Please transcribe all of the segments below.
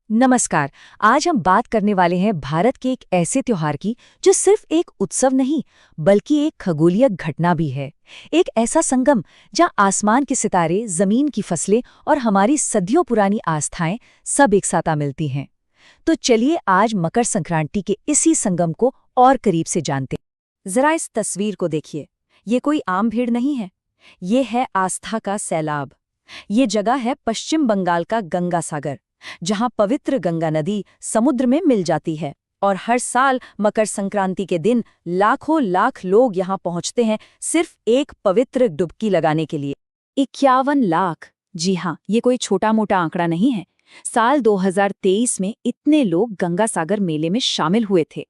नमस्कार। आज हम बात करने वाले हैं भारत के एक ऐसे त्योहार की जो सिर्फ एक उत्सव नहीं बल्कि एक खगोलीय घटना भी है। एक ऐसा संगम जहां आसमान के सितारे, जमीन की फसलें और हमारी सदियों पुरानी आस्थाएं सब एक साथ मिलती हैं। तो चलिए आज मकर संक्रांति के इसी संगम को और करीब से जानते हैं। जरा इस तस्वीर को देखिए। ये कोई आम भीड़ नहीं है, ये है आस्था का सैलाब। ये जगह है पश्चिम बंगाल का गंगा सागर, जहां पवित्र गंगा नदी समुद्र में मिल जाती है और हर साल मकर संक्रांति के दिन लाखों लाख लोग यहां पहुंचते हैं सिर्फ एक पवित्र डुबकी लगाने के लिए। 51 लाख, जी हाँ, ये कोई छोटा मोटा आंकड़ा नहीं है। साल 2023 में इतने लोग गंगा सागर मेले में शामिल हुए थे।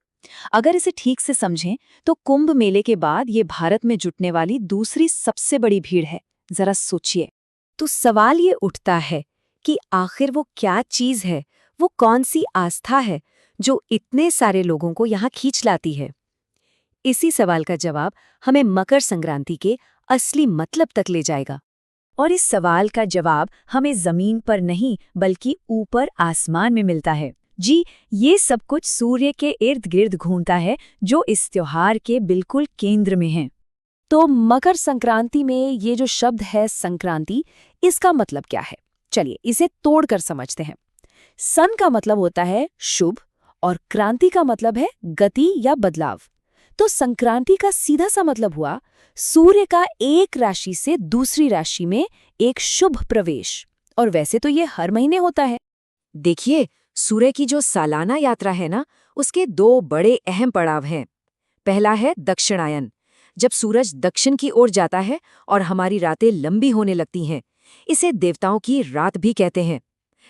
अगर इसे ठीक से समझें तो कुंभ मेले के बाद ये भारत में जुटने वाली दूसरी सबसे बड़ी भीड़ है। जरा सोचिए। तो सवाल ये उठता है कि आखिर वो क्या चीज है, वो कौन सी आस्था है जो इतने सारे लोगों को यहाँ खींच लाती है। इसी सवाल का जवाब हमें मकर संक्रांति के असली मतलब तक ले जाएगा। और इस सवाल का जवाब हमें जमीन पर नहीं बल्कि ऊपर आसमान में मिलता है। जी, ये सब कुछ सूर्य के इर्द गिर्द घूमता है जो इस त्योहार के बिल्कुल केंद्र में है। तो मकर संक्रांति में ये जो शब्द है संक्रांति, इसका मतलब क्या है? चलिए इसे तोड़कर समझते हैं। सन का मतलब होता है शुभ और क्रांति का मतलब है गति या बदलाव। तो संक्रांति का सीधा सा मतलब हुआ सूर्य का एक राशि से दूसरी राशि में एक शुभ प्रवेश। और वैसे तो ये हर महीने होता है। देखिए, सूर्य की जो सालाना यात्रा है ना, उसके दो बड़े अहम पड़ाव हैं। पहला है दक्षिणायन, जब सूरज दक्षिण की ओर जाता है और हमारी रातें लंबी होने लगती हैं। इसे देवताओं की रात भी कहते हैं।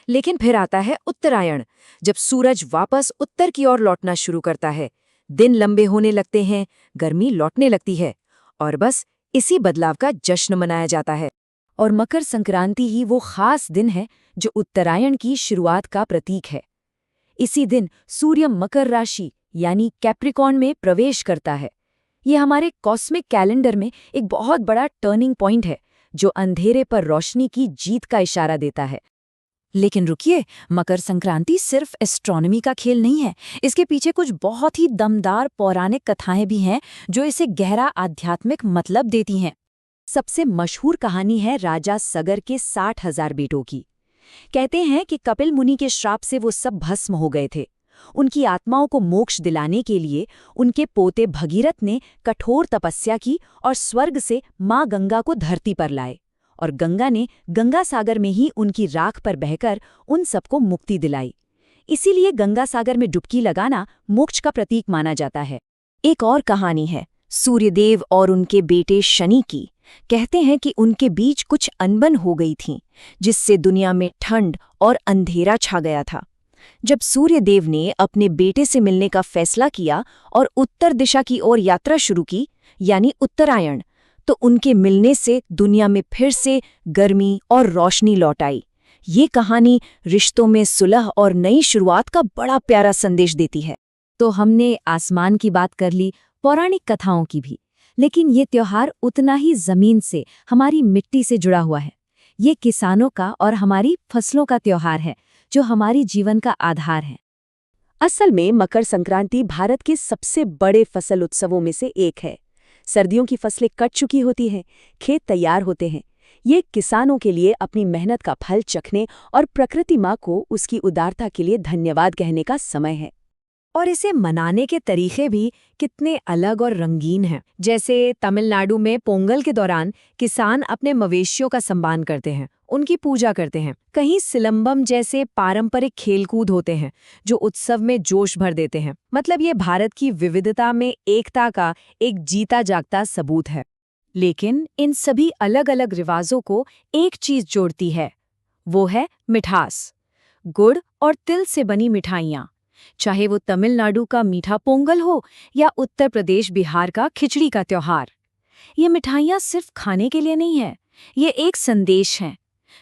लेकिन फिर आता है उत्तरायण, जब सूरज वापस उत्तर की ओर लौटना शुरू करता है। दिन लंबे होने लगते हैं, गर्मी लौटने लगती है और बस इसी बदलाव का जश्न मनाया जाता है। और मकर संक्रांति ही वो खास दिन है जो उत्तरायण की शुरुआत का प्रतीक है। इसी दिन सूर्य मकर राशि यानी कैप्रिकॉर्न में प्रवेश करता है। ये हमारे कॉस्मिक कैलेंडर में एक बहुत बड़ा टर्निंग पॉइंट है जो अंधेरे पर रोशनी की जीत का इशारा देता है। लेकिन रुकिए, मकर संक्रांति सिर्फ एस्ट्रोनॉमी का खेल नहीं है। इसके पीछे कुछ बहुत ही दमदार पौराणिक कथाएं भी हैं जो इसे गहरा आध्यात्मिक मतलब देती हैं। सबसे मशहूर कहानी है राजा सगर के 60,000 बेटों की। कहते हैं कि कपिल मुनि के श्राप से वो सब भस्म हो गए थे। उनकी आत्माओं को मोक्ष दिलाने के लिए उनके पोते भगीरथ ने कठोर तपस्या की और स्वर्ग से माँ गंगा को धरती पर लाए। और गंगा ने गंगा सागर में ही उनकी राख पर बहकर उन सबको मुक्ति दिलाई। इसीलिए गंगा सागर में डुबकी लगाना मोक्ष का प्रतीक माना जाता है। एक और कहानी है सूर्यदेव और उनके बेटे शनि की। कहते हैं कि उनके बीच कुछ अनबन हो गई थी, जिससे दुनिया में ठंड और अंधेरा छा गया था। जब सूर्यदेव ने अपने बेटे से मिलने का फैसला किया और उत्तर दिशा की ओर यात्रा शुरू की, यानी उत्तरायण, तो उनके मिलने से दुनिया में फिर से गर्मी और रोशनी लौट आई। ये कहानी रिश्तों में सुलह और नई शुरुआत का बड़ा प्यारा संदेश देती है। तो हमने आसमान की बात कर ली, पौराणिक कथाओं की भी, लेकिन ये त्योहार उतना ही जमीन से, हमारी मिट्टी से जुड़ा हुआ है। ये किसानों का और हमारी फसलों का त्योहार है जो हमारी जीवन का आधार है। असल में मकर संक्रांति भारत के सबसे बड़े फसल उत्सवों में से एक है। सर्दियों की फसलें कट चुकी होती हैं, खेत तैयार होते हैं। ये किसानों के लिए अपनी मेहनत का फल चखने और प्रकृति माँ को उसकी उदारता के लिए धन्यवाद कहने का समय है। और इसे मनाने के तरीके भी कितने अलग और रंगीन हैं। जैसे तमिलनाडु में पोंगल के दौरान किसान अपने मवेशियों का सम्मान करते हैं, उनकी पूजा करते हैं। कहीं सिलंबम जैसे पारंपरिक खेलकूद होते हैं जो उत्सव में जोश भर देते हैं। मतलब ये भारत की विविधता में एकता का एक जीता जागता सबूत है। लेकिन इन सभी अलग अलग रिवाजों को एक चीज जोड़ती है, वो है मिठास। गुड़ और तिल से बनी मिठाइयाँ, चाहे वो तमिलनाडु का मीठा पोंगल हो या उत्तर प्रदेश बिहार का खिचड़ी का त्योहार। ये मिठाइयाँ सिर्फ खाने के लिए नहीं है, ये एक संदेश है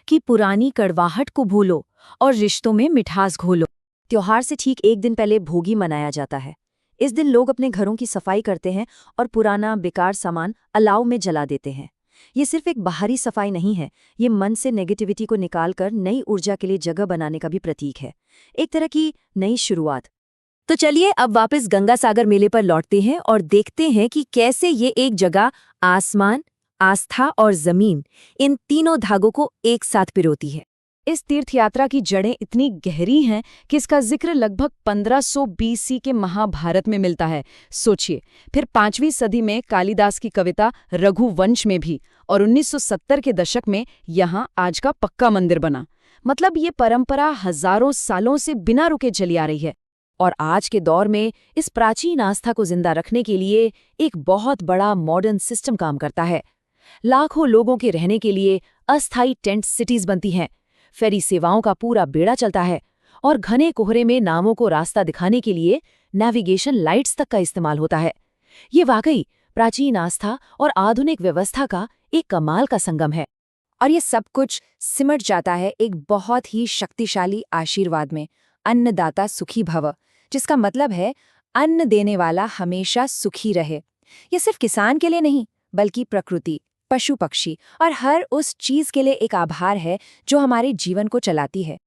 कि पुरानी कड़वाहट को भूलो और रिश्तों में मिठास घोलो। त्योहार से ठीक एक दिन पहले भोगी मनाया जाता है। इस दिन लोग अपने घरों की सफाई करते हैं और पुराना बेकार सामान अलाव में जला देते हैं। ये सिर्फ एक बाहरी सफाई नहीं है, ये मन से नेगेटिविटी को निकालकर नई ऊर्जा के लिए जगह बनाने का भी प्रतीक है। एक तरह की नई शुरुआत। तो चलिए अब वापस गंगा सागर मेले पर लौटते हैं और देखते हैं कि कैसे ये एक जगह आसमान, आस्था और जमीन, इन तीनों धागों को एक साथ पिरोती है। इस तीर्थ यात्रा की जड़ें इतनी गहरी हैं कि इसका जिक्र लगभग 1500 बीसी के महाभारत में मिलता है। सोचिए, फिर 5वीं सदी में कालिदास की कविता रघुवंश में भी, और 1970 के दशक में यहाँ आज का पक्का मंदिर बना। मतलब ये परंपरा हजारों सालों से बिना रुके चली आ रही है। और आज के दौर में इस प्राचीन आस्था को जिंदा रखने के लिए एक बहुत बड़ा मॉडर्न सिस्टम काम करता है। लाखों लोगों के रहने के लिए अस्थायी टेंट सिटीज बनती हैं, फेरी सेवाओं का पूरा बेड़ा चलता है, और घने कोहरे में नावों को रास्ता दिखाने के लिए नेविगेशन लाइट्स तक का इस्तेमाल होता है। ये वाकई प्राचीन आस्था और आधुनिक व्यवस्था का एक कमाल का संगम है। और ये सब कुछ सिमट जाता है एक बहुत ही शक्तिशाली आशीर्वाद में, अन्नदाता सुखी भव, जिसका मतलब है अन्न देने वाला हमेशा सुखी रहे। ये सिर्फ किसान के लिए नहीं, बल्कि प्रकृति, पशु पक्षी और हर उस चीज के लिए एक आभार है जो हमारे जीवन को चलाती है।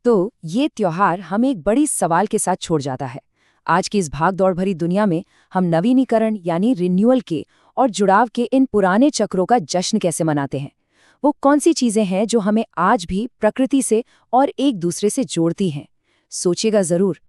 तो ये त्योहार हमें एक बड़ी सवाल के साथ छोड़ जाता है। आज की इस भाग दौड़ भरी दुनिया में हम नवीनीकरण यानी रिन्यूअल के और जुड़ाव के इन पुराने चक्रों का जश्न कैसे मनाते हैं? वो कौन सी चीजें हैं जो हमें आज भी प्रकृति से और एक दूसरे से जोड़ती हैं? सोचिएगा जरूर।